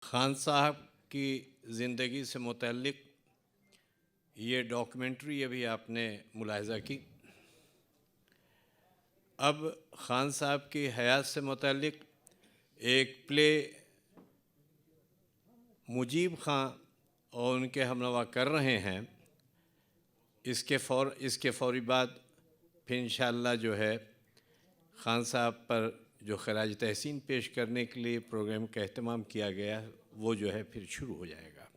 खान साहब की ज़िंदगी से मुतल्लिक़ ये डॉक्यूमेंट्री अभी आपने मुलाहिज़ा की। अब खान साहब की हयात से मुतल्लिक़ एक प्ले मुजीब खां और उनके हमनवा कर रहे हैं। इसके फ़ौरी बाद फिर इंशाअल्लाह जो है खान साहब पर जो ख़राज तहसीन पेश करने के लिए प्रोग्राम का अहतमाम किया गया वो जो है फिर शुरू हो जाएगा।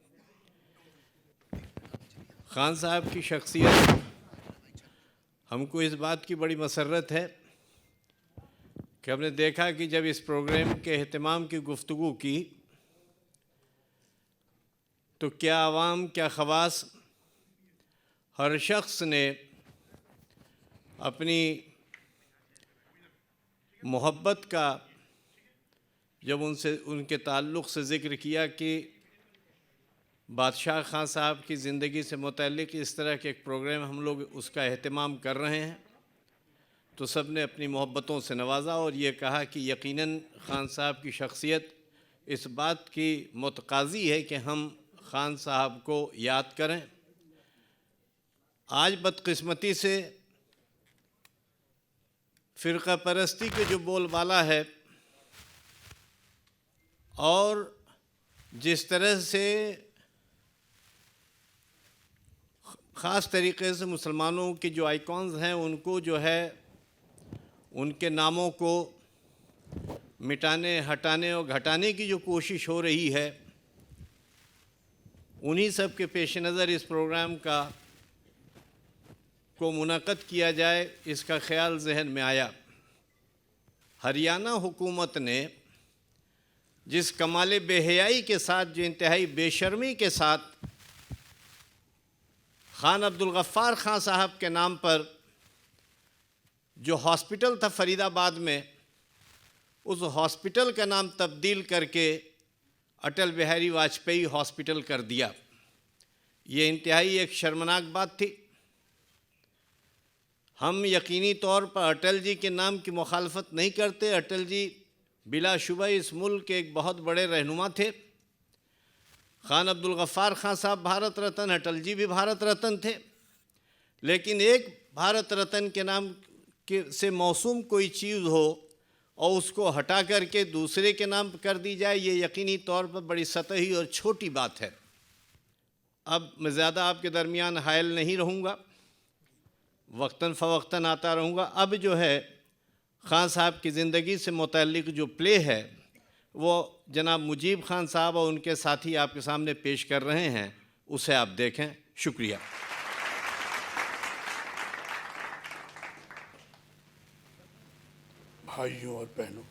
खान साहब की शख्सियत, हमको इस बात की बड़ी मसर्रत है कि हमने देखा कि जब इस प्रोग्राम के अहतमाम की गुफ्तगू की तो क्या आवाम क्या ख़वास हर शख्स ने अपनी मोहब्बत का जब उनके ताल्लुक़ से ज़िक्र किया कि बादशाह खान साहब की ज़िंदगी से मुतल्लिक़ इस तरह के एक प्रोग्राम हम लोग उसका अहतमाम कर रहे हैं, तो सब ने अपनी मोहब्बतों से नवाजा और ये कहा कि यकीनन खान साहब की शख्सियत इस बात की मुतकाज़ी है कि हम खान साहब को याद करें। आज बदकिस्मती से फ़िरक़ा परस्ती के जो बोलबाला है और जिस तरह से ख़ास तरीक़े से मुसलमानों के जो आइकॉन्स हैं उनको जो है उनके नामों को मिटाने हटाने और घटाने की जो कोशिश हो रही है, उन्हीं सब के पेश नज़र इस प्रोग्राम को मुनक़्क़द किया जाए, इसका ख़्याल ज़हन में आया। हरियाणा हुकूमत ने जिस कमाल बेहयाई के साथ, जो इंतहाई बेशर्मी के साथ खान अब्दुल गफ़्फ़ार खान साहब के नाम पर जो हॉस्पिटल था फ़रीदाबाद में, उस हॉस्पिटल का नाम तब्दील करके अटल बिहारी वाजपेयी हॉस्पिटल कर दिया, ये इंतहाई एक शर्मनाक बात थी। हम यकीनी तौर पर अटल जी के नाम की मुखालफत नहीं करते। अटल जी बिलाशुबह इस मुल्क के एक बहुत बड़े रहनुमा थे। खान अब्दुल गफ़्फ़ार खान साहब भारत रत्न, अटल जी भी भारत रत्न थे, लेकिन एक भारत रत्न के नाम से मौसूम कोई चीज़ हो और उसको हटा करके दूसरे के नाम कर दी जाए, ये यकीनी तौर पर बड़ी सतही और छोटी बात है। अब मैं ज़्यादा आपके दरमियान हायल नहीं रहूँगा, वक्तन फ़वक्तन आता रहूँगा। अब जो है खान साहब की ज़िंदगी से मुतल्लिक़ जो प्ले है वो जनाब मुजीब खान साहब और उनके साथी आपके सामने पेश कर रहे हैं, उसे आप देखें। शुक्रिया। भाइयों और बहनों,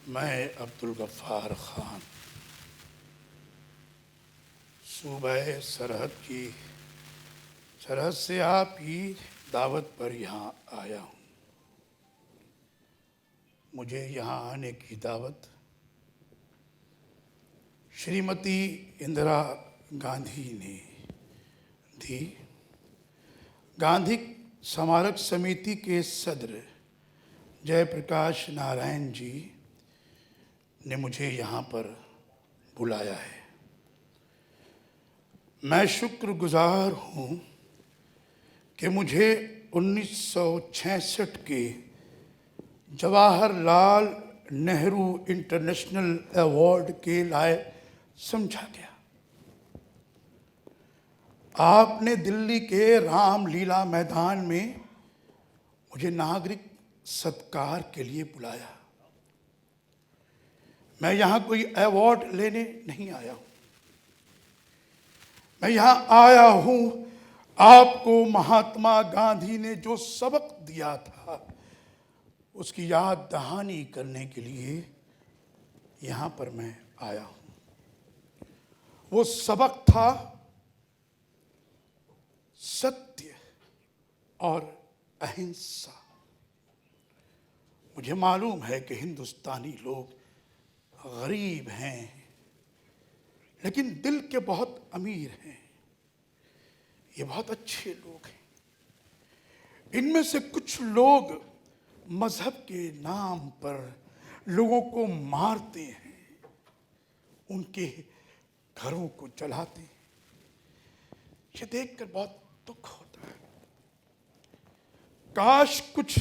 मैं अब्दुल गफ़्फ़ार खान सूबे सरहद से आपकी दावत पर यहाँ आया हूँ। मुझे यहाँ आने की दावत श्रीमती इंदिरा गांधी ने दी। गांधी स्मारक समिति के सदर जयप्रकाश नारायण जी ने मुझे यहाँ पर बुलाया है। मैं शुक्रगुजार हूँ कि मुझे 1966 के जवाहरलाल नेहरू इंटरनेशनल अवार्ड के लायक समझा गया। आपने दिल्ली के रामलीला मैदान में मुझे नागरिक सत्कार के लिए बुलाया। मैं यहाँ कोई अवार्ड लेने नहीं आया हूँ, मैं यहाँ आया हूँ आपको महात्मा गांधी ने जो सबक दिया था उसकी याद दहानी करने के लिए यहाँ पर मैं आया हूँ। वो सबक था सत्य और अहिंसा। मुझे मालूम है कि हिंदुस्तानी लोग गरीब हैं, लेकिन दिल के बहुत अमीर हैं। ये बहुत अच्छे लोग हैं। इनमें से कुछ लोग मजहब के नाम पर लोगों को मारते हैं, उनके घरों को जलाते हैं। ये देखकर बहुत दुख होता है। काश कुछ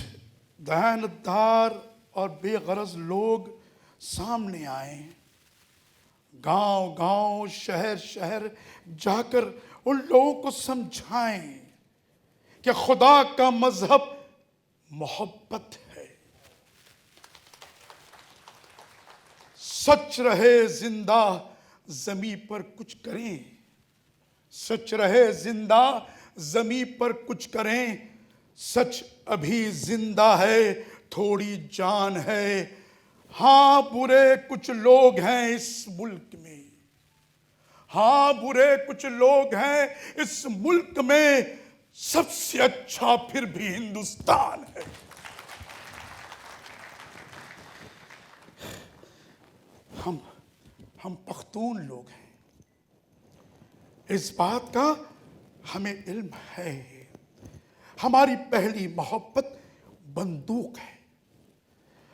दयानतदार और बेगरज लोग सामने आए, गांव गांव शहर शहर जाकर उन लोगों को समझाएं कि खुदा का मजहब मोहब्बत है। सच रहे जिंदा जमी पर कुछ करें, सच रहे जिंदा जमी पर कुछ करें। सच अभी जिंदा है, थोड़ी जान है। हां बुरे कुछ लोग हैं इस मुल्क में, हां बुरे कुछ लोग हैं इस मुल्क में। सबसे अच्छा फिर भी हिंदुस्तान है। हम पख्तून लोग हैं, इस बात का हमें इल्म है। हमारी पहली मोहब्बत बंदूक है।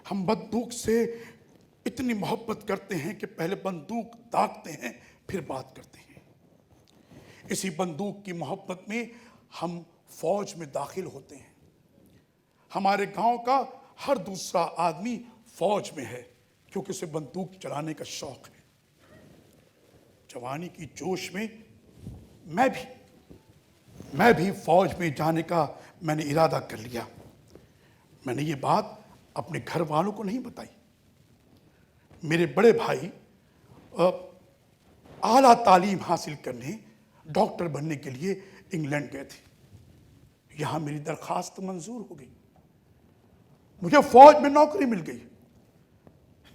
हम बंदूक से इतनी मोहब्बत करते हैं कि पहले बंदूक दागते हैं फिर बात करते हैं। इसी बंदूक की मोहब्बत में हम फौज में दाखिल होते हैं। हमारे गांव का हर दूसरा आदमी फौज में है क्योंकि उसे बंदूक चलाने का शौक है। जवानी की जोश में मैं भी फौज में जाने का मैंने इरादा कर लिया। मैंने ये बात अपने घर वालों को नहीं बताई। मेरे बड़े भाई आला तालीम हासिल करने, डॉक्टर बनने के लिए इंग्लैंड गए थे। यहां मेरी दरखास्त मंजूर हो गई, मुझे फौज में नौकरी मिल गई।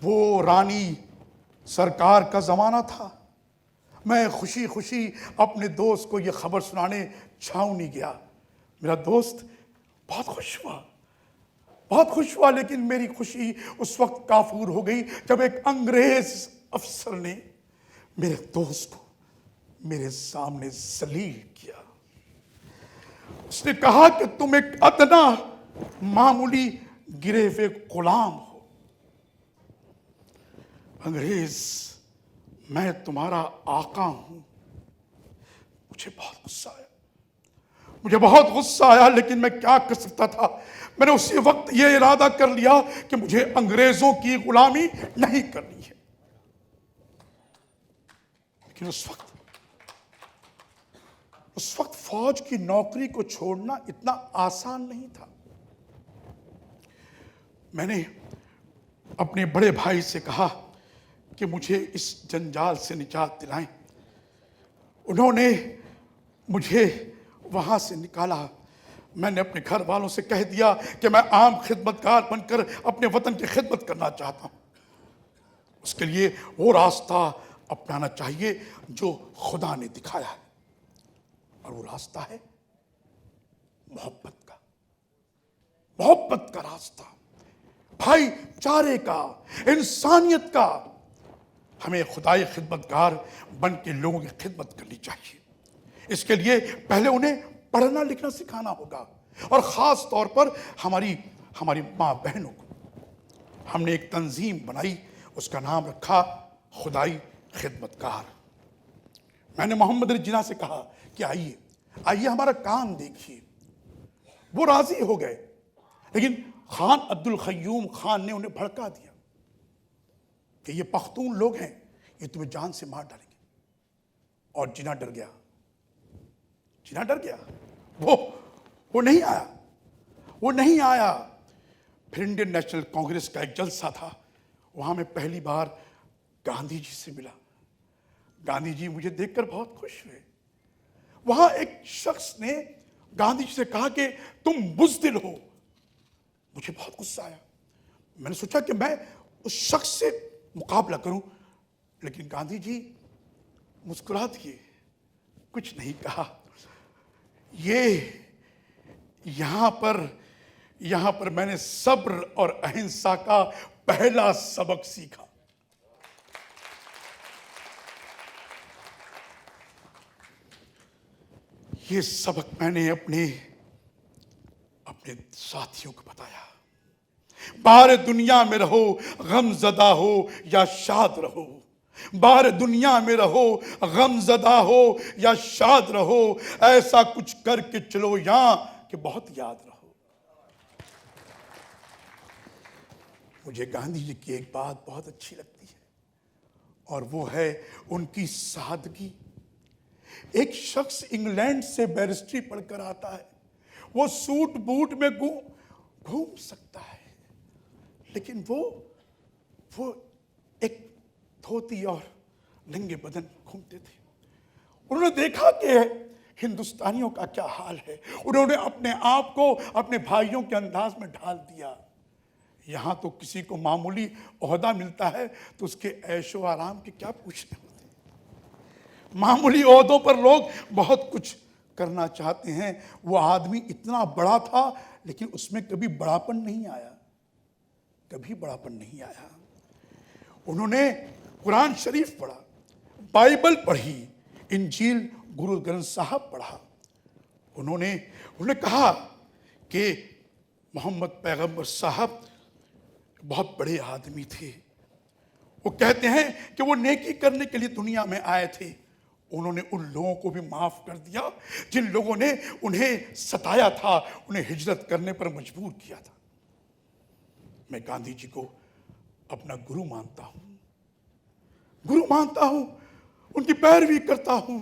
वो रानी सरकार का जमाना था। मैं खुशी खुशी अपने दोस्त को यह खबर सुनाने छावनी गया। मेरा दोस्त बहुत खुश हुआ, लेकिन मेरी खुशी उस वक्त काफूर हो गई जब एक अंग्रेज अफसर ने मेरे दोस्त को मेरे सामने जलील किया। उसने कहा कि तुम एक अदना मामूली गिरे हुए गुलाम हो। अंग्रेज, मैं तुम्हारा आका हूं। मुझे बहुत गुस्सा आया, लेकिन मैं क्या कर सकता था। मैंने उसी वक्त यह इरादा कर लिया कि मुझे अंग्रेजों की गुलामी नहीं करनी है। लेकिन उस वक्त फौज की नौकरी को छोड़ना इतना आसान नहीं था। मैंने अपने बड़े भाई से कहा कि मुझे इस जंजाल से निजात दिलाएं। उन्होंने मुझे वहां से निकाला। मैंने अपने घर वालों से कह दिया कि मैं आम खिदमतगार बनकर अपने वतन की खिदमत करना चाहता हूं। उसके लिए वो रास्ता अपनाना चाहिए जो खुदा ने दिखाया है, और वो रास्ता है मोहब्बत का रास्ता, भाईचारे का, इंसानियत का। हमें खुदाई खिदमतगार बन के लोगों की खिदमत करनी चाहिए। इसके लिए पहले उन्हें पढ़ना लिखना सिखाना होगा, और ख़ास तौर पर हमारी माँ बहनों को। हमने एक तंजीम बनाई, उसका नाम रखा खुदाई खिदमतगार। मैंने मोहम्मद अली जिन्ना से कहा कि आइए हमारा काम देखिए। वो राजी हो गए, लेकिन खान अब्दुल क़य्यूम खान ने उन्हें भड़का दिया कि ये पख्तून लोग हैं, ये तुम्हें जान से मार डालेंगे। और जिन्ना डर गया। वो नहीं आया। फिर इंडियन नेशनल कांग्रेस का एक जलसा था, वहां मैं पहली बार गांधी जी से मिला। गांधी जी मुझे देखकर बहुत खुश हुए। वहां एक शख्स ने गांधी जी से कहा कि तुम बुज़दिल हो। मुझे बहुत गुस्सा आया। मैंने सोचा कि मैं उस शख्स से मुकाबला करूं, लेकिन गांधी जी मुस्कुरा दिए, कुछ नहीं कहा। यहां पर मैंने सब्र और अहिंसा का पहला सबक सीखा। ये सबक मैंने अपने साथियों को बताया। बाहर दुनिया में रहो गमज़दा हो या शाद रहो, बाहर दुनिया में रहो गमज़दा हो या शाद रहो, ऐसा कुछ करके चलो यहां कि बहुत याद रहो। मुझे गांधी जी की एक बात बहुत अच्छी लगती है और वो है उनकी सादगी। एक शख्स इंग्लैंड से बैरिस्ट्री पढ़कर आता है, वो सूट बूट में घूम सकता है, लेकिन वो एक धोती और नंगे बदन घूमते थे। उन्होंने देखा कि हिंदुस्तानियों का क्या हाल है, उन्होंने अपने आप को अपने भाइयों के अंदाज में ढाल दिया। यहां तो किसी को मामूली ओहदा मिलता है तो उसके ऐशो आराम के क्या पूछने होते हैं। मामूली ओहदों पर लोग बहुत कुछ करना चाहते हैं। वो आदमी इतना बड़ा था लेकिन उसमें कभी बड़ापन नहीं आया, कभी बड़ापन नहीं आया। उन्होंने कुरान शरीफ पढ़ा, बाइबल पढ़ी, इंजील गुरु ग्रंथ साहब पढ़ा। उन्होंने कहा कि मोहम्मद पैगंबर साहब बहुत बड़े आदमी थे। वो कहते हैं कि वो नेकी करने के लिए दुनिया में आए थे। उन्होंने उन लोगों को भी माफ कर दिया जिन लोगों ने उन्हें सताया था, उन्हें हिजरत करने पर मजबूर किया था। मैं गांधी जी को अपना गुरु मानता हूं, उनकी पैरवी करता हूं।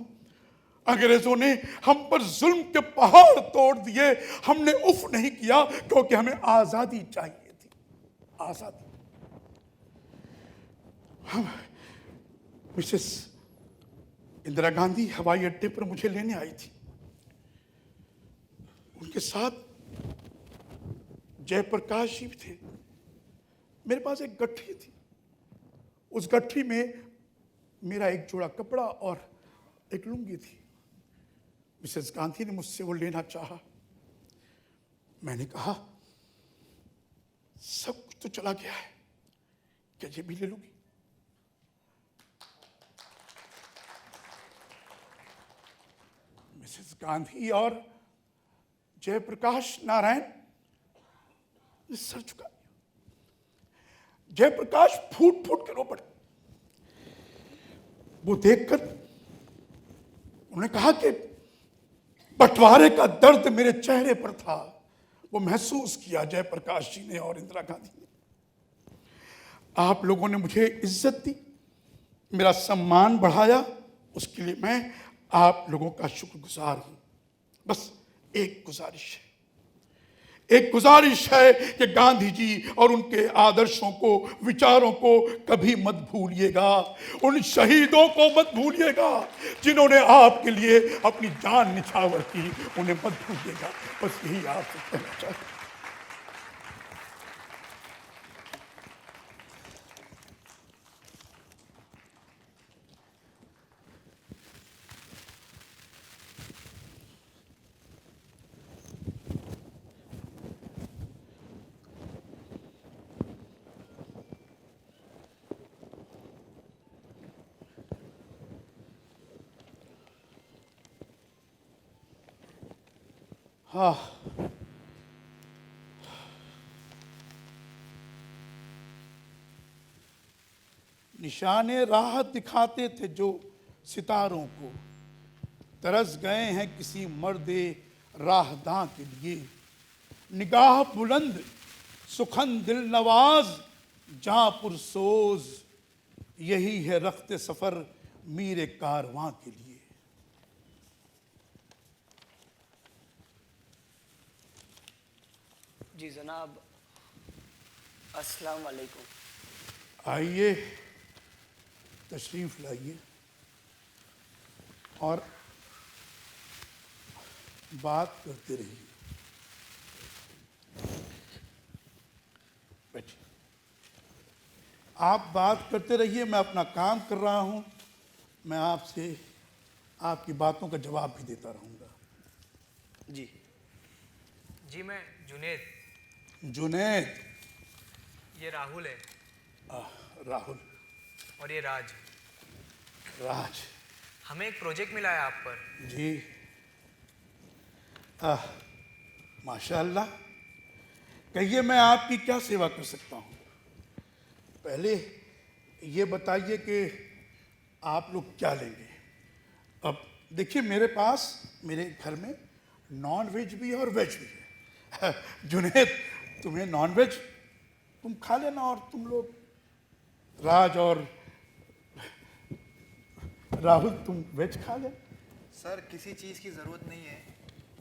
अंग्रेजों ने हम पर जुल्म के पहाड़ तोड़ दिए, हमने उफ नहीं किया क्योंकि हमें आजादी चाहिए थी, आजादी। हम मिसेस इंदिरा गांधी हवाई अड्डे पर मुझे लेने आई थी। उनके साथ जयप्रकाश जी भी थे। मेरे पास एक गठरी थी, उस गठरी में मेरा एक जोड़ा कपड़ा और एक लुंगी थी। मिसेस गांधी ने मुझसे वो लेना चाहा। मैंने कहा सब कुछ तो चला गया है, क्या ये भी ले लूंगी? मिसेस गांधी और जयप्रकाश नारायण ने सर झुका दिया। जयप्रकाश फूट फूट के रो पड़े। वो देखकर उन्होंने कहा कि बंटवारे का दर्द मेरे चेहरे पर था। वो महसूस किया जयप्रकाश जी ने और इंदिरा गांधी ने। आप लोगों ने मुझे इज्जत दी, मेरा सम्मान बढ़ाया, उसके लिए मैं आप लोगों का शुक्रगुजार हूं। बस एक गुजारिश है कि गांधी जी और उनके आदर्शों को, विचारों को कभी मत भूलिएगा। उन शहीदों को मत भूलिएगा जिन्होंने आपके लिए अपनी जान निछावर की, उन्हें मत भूलिएगा। बस यही आपसे कहना चाहता हूं। हाँ, निशाने राह दिखाते थे जो सितारों को, तरस गए हैं किसी मर्दे राहदां के लिए। निगाह बुलंद सुखन दिल नवाज जां पुरसोज, यही है रख्ते सफर मीरे कारवां के लिए। जी जनाब, अस्सलाम वालेकुम। आइए, तशरीफ लाइए और बात करते रहिए। बैठिए, आप बात करते रहिए, मैं अपना काम कर रहा हूं। मैं आपसे आपकी बातों का जवाब भी देता रहूंगा। जी जी, मैं जुनेद। जुनैद। ये राहुल है। राहुल। और ये राज। राज। हमें एक प्रोजेक्ट मिला है आप पर। जी। माशाअल्लाह, कहिए मैं आपकी क्या सेवा कर सकता हूँ? पहले ये बताइए कि आप लोग क्या लेंगे। अब देखिए, मेरे पास मेरे घर में नॉन वेज भी है और वेज भी है। जुनेद, तुम्हें नॉन वेज तुम खा लेना, और तुम लोग राज और राहुल तुम वेज खा लेना। सर किसी चीज़ की ज़रूरत नहीं है।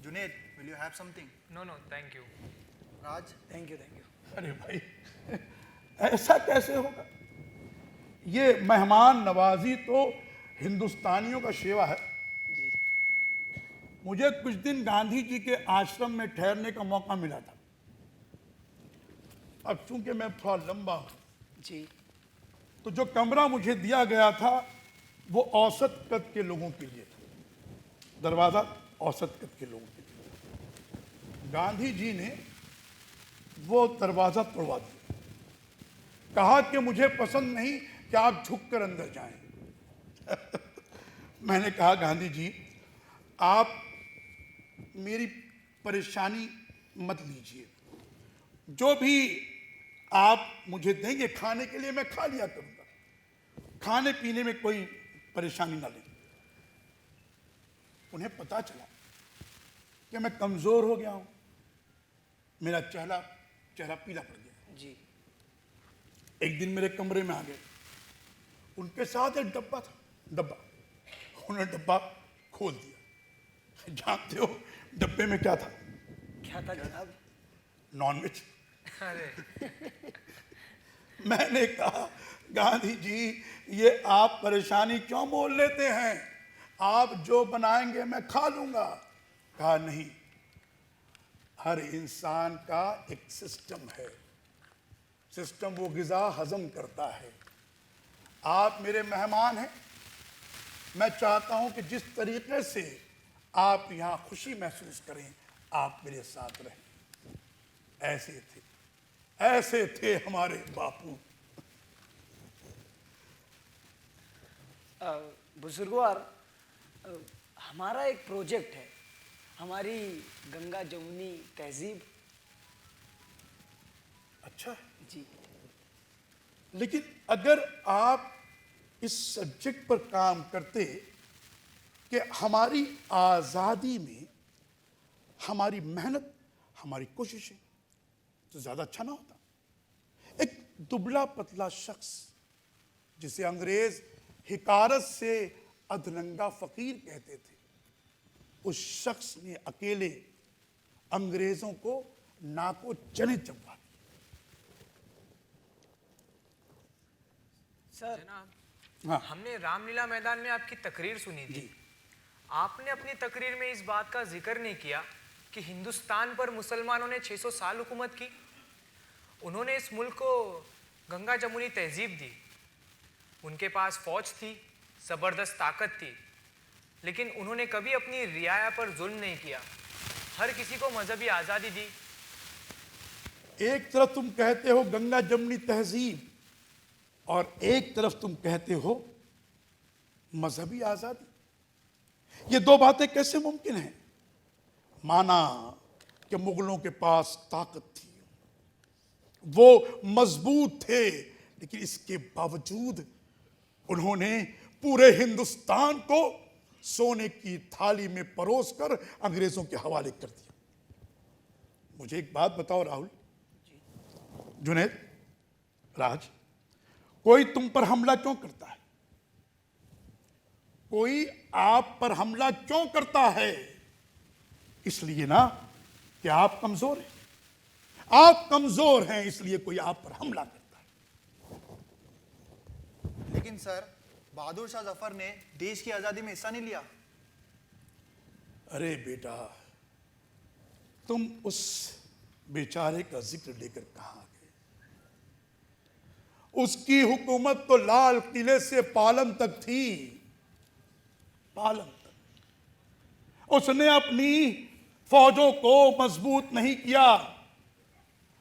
Junaid, will you have something? No no thank you. Raj, thank you thank you. अरे भाई, ऐसा कैसे होगा? ये मेहमान नवाजी तो हिंदुस्तानियों का सेवा है। जी मुझे कुछ दिन गांधी जी के आश्रम में ठहरने का मौका मिला था। अब चूंकि मैं थोड़ा लंबा हूं, जी तो जो कमरा मुझे दिया गया था वो औसत कद के लोगों के लिए था। दरवाजा औसत कद के लोगों के लिए। गांधी जी ने वो दरवाजा तोड़वा दिया। कहा कि मुझे पसंद नहीं कि आप झुककर अंदर जाएं। मैंने कहा, गांधी जी आप मेरी परेशानी मत लीजिए, जो भी आप मुझे देंगे खाने के लिए मैं खा लिया करूंगा, खाने पीने में कोई परेशानी ना लें। उन्हें पता चला कि मैं कमजोर हो गया हूं, मेरा चेहरा पीला पड़ गया। जी एक दिन मेरे कमरे में आ गए, उनके साथ एक डब्बा उन्होंने डब्बा खोल दिया। जानते हो डब्बे में क्या था? क्या था जनाब? नॉनवेज। अरे मैंने कहा, गांधी जी ये आप परेशानी क्यों मोल लेते हैं? आप जो बनाएंगे मैं खा लूंगा। कहा, नहीं, हर इंसान का एक सिस्टम है, सिस्टम वो गिजा हजम करता है। आप मेरे मेहमान हैं, मैं चाहता हूं कि जिस तरीके से आप यहां खुशी महसूस करें, आप मेरे साथ रहें। ऐसे थे हमारे बापू। बुजुर्गवार, हमारा एक प्रोजेक्ट है, हमारी गंगा जमुनी तहजीब। अच्छा, जी लेकिन अगर आप इस सब्जेक्ट पर काम करते कि हमारी आज़ादी में हमारी मेहनत, हमारी कोशिशें, तो ज़्यादा अच्छा ना होता। एक दुबला पतला शख्स जिसे अंग्रेज हिकारत से अधनंगा फकीर कहते थे, उस शख्स ने अकेले अंग्रेजों को नाको चने चबा दिए। सर। जनाब, हाँ। हमने रामलीला मैदान में आपकी तकरीर सुनी थी। आपने अपनी तकरीर में इस बात का जिक्र नहीं किया कि हिंदुस्तान पर मुसलमानों ने 600 साल हुकूमत की। उन्होंने इस मुल्क को गंगा जमुनी तहजीब दी। उनके पास फौज थी, ज़बरदस्त ताकत थी, लेकिन उन्होंने कभी अपनी रियाया पर जुल्म नहीं किया, हर किसी को मजहबी आज़ादी दी। एक तरफ तुम कहते हो गंगा जमुनी तहजीब, और एक तरफ तुम कहते हो मजहबी आजादी। ये दो बातें कैसे मुमकिन हैं? माना कि मुगलों के पास ताकत थी, वो मजबूत थे, लेकिन इसके बावजूद उन्होंने पूरे हिंदुस्तान को सोने की थाली में परोसकर अंग्रेजों के हवाले कर दिया। मुझे एक बात बताओ राहुल, जुनैद, राज, कोई तुम पर हमला क्यों करता है? कोई आप पर हमला क्यों करता है? इसलिए ना कि आप कमजोर हैं। आप कमजोर हैं, इसलिए कोई आप पर हमला करता है। लेकिन सर, बहादुर शाह जफर ने देश की आज़ादी में हिस्सा नहीं लिया। अरे बेटा, तुम उस बेचारे का जिक्र लेकर कहां गए? उसकी हुकूमत तो लाल किले से पालम तक थी, पालम तक। उसने अपनी फौजों को मजबूत नहीं किया,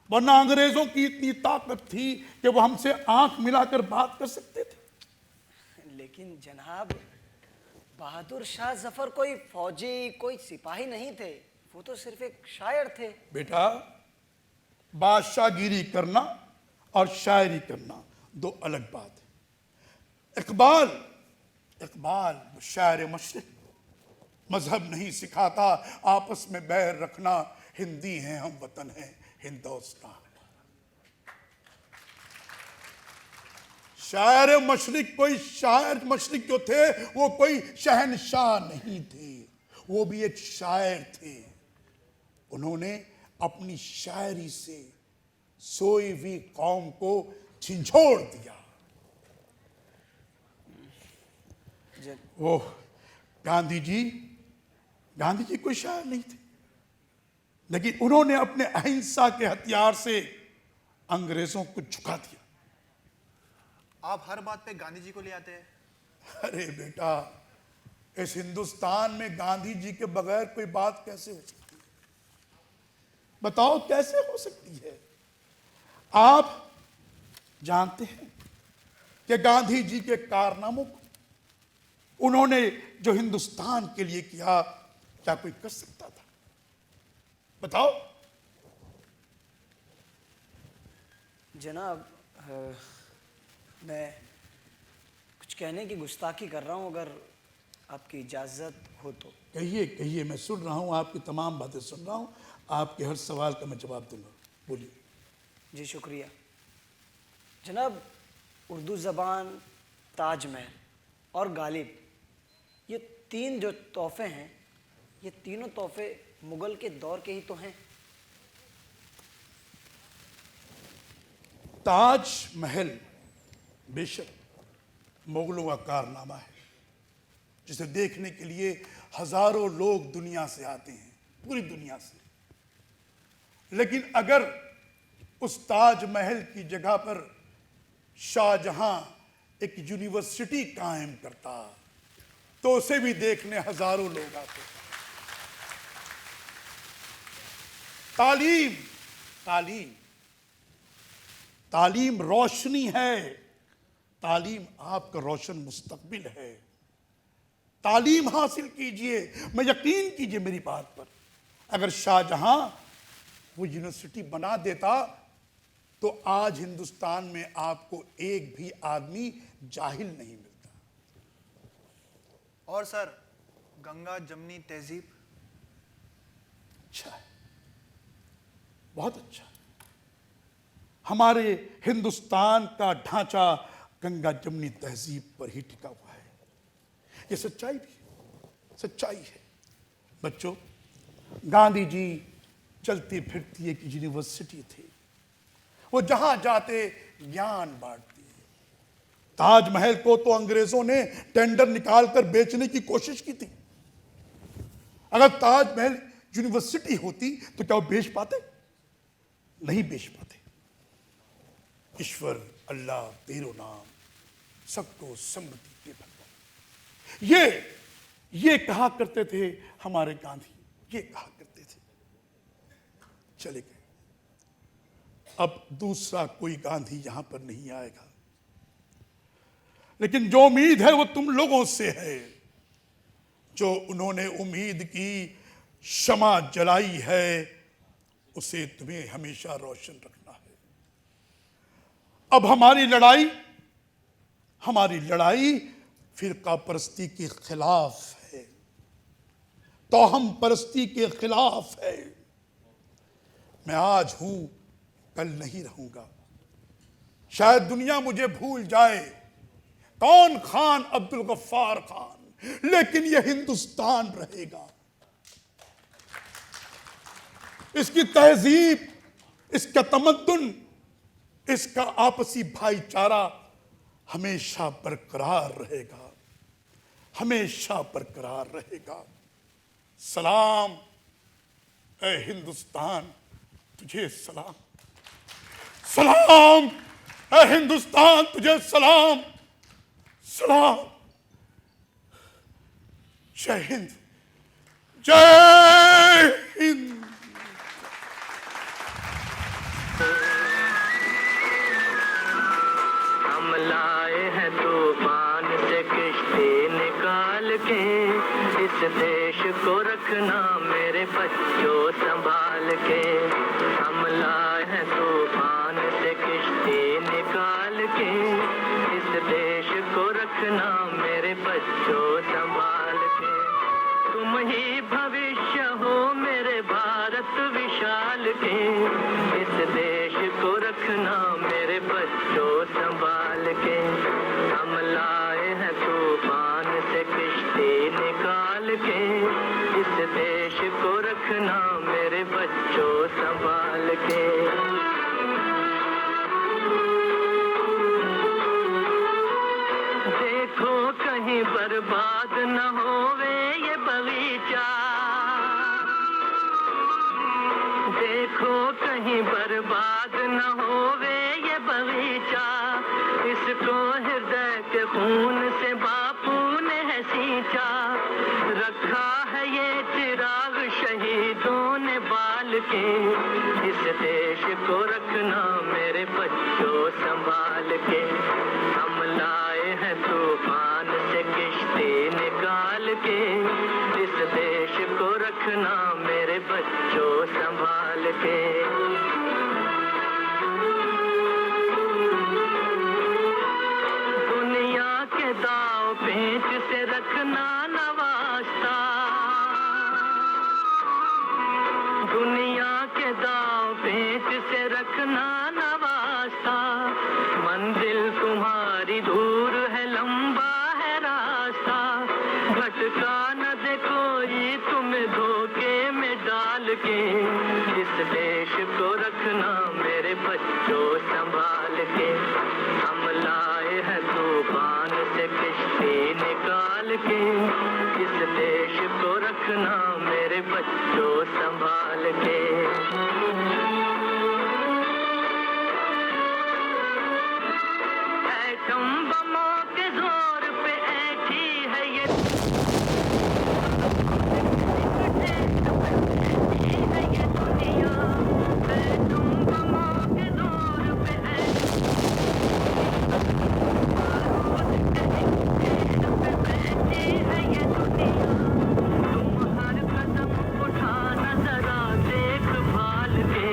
वरना अंग्रेजों की इतनी ताकत थी कि वो हमसे आंख मिलाकर बात कर सकते थे। लेकिन जनाब, बहादुर शाह जफर कोई फौजी, कोई सिपाही नहीं थे, वो तो सिर्फ एक शायर थे। बेटा, बादशाहगिरी करना और शायरी करना दो अलग बात है। इकबाल शायर मशरिक, मजहब नहीं सिखाता आपस में बैर रखना, हिंदी हैं हम वतन हैं हिंदुस्तान। शायर मशरिक, कोई शायर मशरिक जो थे वो कोई शहनशाह नहीं थे, वो भी एक शायर थे। उन्होंने अपनी शायरी से सोई हुई कौम को झिंझोड़ दिया। वो गांधी जी कोई शायर नहीं थे, लेकिन उन्होंने अपने अहिंसा के हथियार से अंग्रेजों को झुका दिया। आप हर बात पे गांधी जी को ले आते हैं। अरे बेटा, इस हिंदुस्तान में गांधी जी के बगैर कोई बात कैसे हो सकती है? बताओ कैसे हो सकती है? आप जानते हैं कि गांधी जी के कारनामों को, उन्होंने जो हिंदुस्तान के लिए किया, क्या कोई कर सकता था? बताओ। जनाब, मैं कुछ कहने की गुस्ताखी कर रहा हूं, अगर आपकी इजाज़त हो तो। कहिए कहिए, मैं सुन रहा हूं, आपकी तमाम बातें सुन रहा हूं, आपके हर सवाल का मैं जवाब दूंगा, बोलिए। जी शुक्रिया जनाब। उर्दू ज़बान, ताजमहल और गालिब, ये तीन जो तोहफे हैं, ये तीनों तोहफे मुगल के दौर के ही तो हैं। ताजमहल बेशक मुगलों का कारनामा है, जिसे देखने के लिए हजारों लोग दुनिया से आते हैं, पूरी दुनिया से। लेकिन अगर उस ताजमहल की जगह पर शाहजहां एक यूनिवर्सिटी कायम करता, तो उसे भी देखने हजारों लोग आते। तालीम तालीम तालीम रोशनी है, तालीम आपका रोशन मुस्तकबिल है। तालीम हासिल कीजिए। मैं यकीन कीजिए मेरी बात पर, अगर शाहजहां वो यूनिवर्सिटी बना देता तो आज हिंदुस्तान में आपको एक भी आदमी जाहिल नहीं मिलता। और सर, गंगा जमनी तहजीब। अच्छा है, बहुत अच्छा। हमारे हिंदुस्तान का ढांचा गंगा जमनी तहजीब पर ही टिका हुआ है। ये सच्चाई भी सच्चाई है। बच्चों, गांधी जी चलती फिरती एक यूनिवर्सिटी थी, वो जहां जाते ज्ञान बांटते। ताजमहल को तो अंग्रेजों ने टेंडर निकालकर बेचने की कोशिश की थी। अगर ताजमहल यूनिवर्सिटी होती तो क्या वो बेच पाते? नहीं बेच पाते। ईश्वर, अल्लाह तेरो नाम, सबको समृद्धि दे भगवान, ये कहा करते थे हमारे गांधी, ये कहा करते थे। चले गए। अब दूसरा कोई गांधी यहां पर नहीं आएगा, लेकिन जो उम्मीद है वो तुम लोगों से है। जो उन्होंने उम्मीद की शमा जलाई है, उसे तुम्हें हमेशा रोशन रखना है। अब हमारी लड़ाई फिरका परस्ती के खिलाफ है, तोहम परस्ती के खिलाफ है। मैं आज हूं, कल नहीं रहूंगा। शायद दुनिया मुझे भूल जाए, कौन खान अब्दुल गफ्फार खान, लेकिन यह हिंदुस्तान रहेगा। इसकी तहजीब, इसका तमद्दुन, इसका आपसी भाईचारा हमेशा बरकरार रहेगा, हमेशा बरकरार रहेगा। सलाम ए हिंदुस्तान, तुझे सलाम। सलाम ए हिंदुस्तान, तुझे सलाम। सलाम। जय हिंद, जय हिंद। हम लाए हैं तूफान से किश्ती निकाल के, इस देश को रखना मेरे बच्चों संभाल के। हम लाए हैं रखना मेरे बच्चों संभाल के। तुम ही भविष्य हो मेरे भारत विशाल के, इस देश को रखना मेरे बच्चों संभाल के। हम लाए हैं तूफान से किश्ती निकाल के, इस देश को रखना मेरे बच्चों संभाल के। देखो कहीं बर्बाद न होवे ये बगीचा, देखो कहीं बर्बाद न होवे ये बगीचा, इसको हृदय के खून से बापू ने है सींचा। रखा है ये चिराग शहीदों ने बाल के, इस देश को रखना मेरे बच्चों संभाल के। हम लाए हैं तूफान से किश्ती निकाल के, इस देश को रखना मेरे बच्चों संभाल के। दुनिया के दाव पेच से रखना न वास्ता, दुनिया के दाव पेच से रखना न वास्ता। मंजिल तुम्हारी दूर है लंबा है रास्ता, भटका न दे कोई तुम्हें धोखे में डाल के, इस देश को रखना मेरे बच्चों संभाल के। हम लाए हैं तूफान से किश्ती निकाल के, इस देश को रखना मेरे बच्चों संभाल के। एटम बमों के जोर पे ऐठी है ये दुनिया, एटम बमों के जोर पे ऐठी है ये दुनिया। तुम हर कदम उठाना जरा देखभाल के,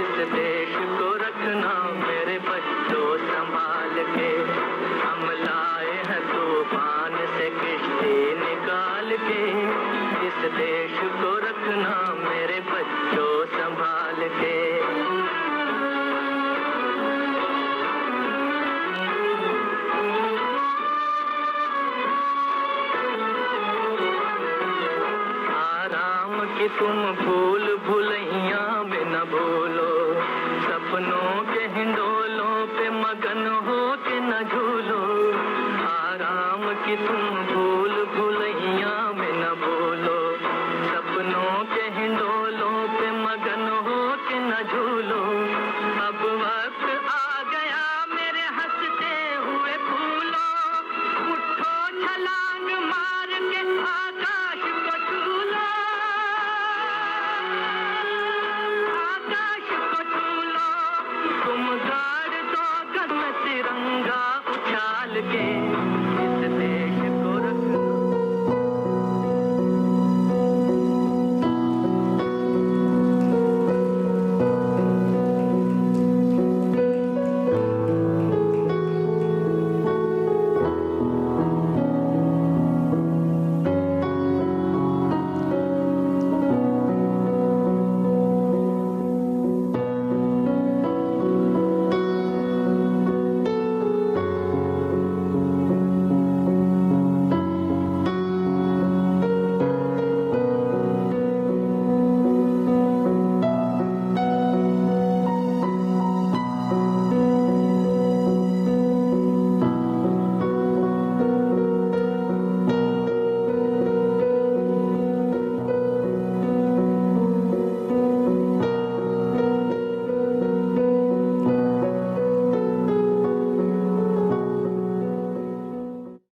इस देश को रखना मेरे बच्चों संभाल के। हम लाए हैं तूफान से किश्ती निकाल के, इस देश को रखना मेरे बच्चों संभाल के। आराम की तुम भूल भुलैया में न भूलो, सपनों के हिंडोलों पे मगन हो के न झूलो। आराम की तुम